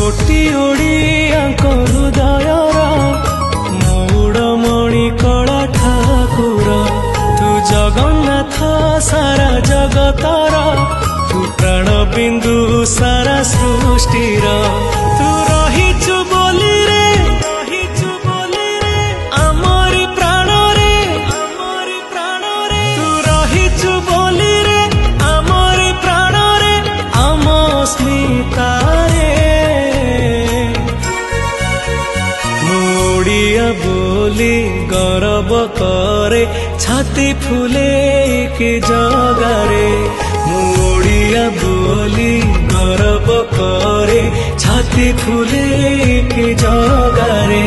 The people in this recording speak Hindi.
कोटि ओडियाଙ୍କ हृदयर मौड़मणि कला ठाकुर तू जगन्नाथ सारा जगतर तू प्राण बिंदु सारा सृष्टिर तू रहिचु बोली रे आमरी प्राण रे तू रहिचु बोली रे आमरी प्राण रे आम स्मिता ओडिया बोली गौरव करे छाती फूले के जगारे ओडिया बोली गौरव करे छाती फूले के जगारे।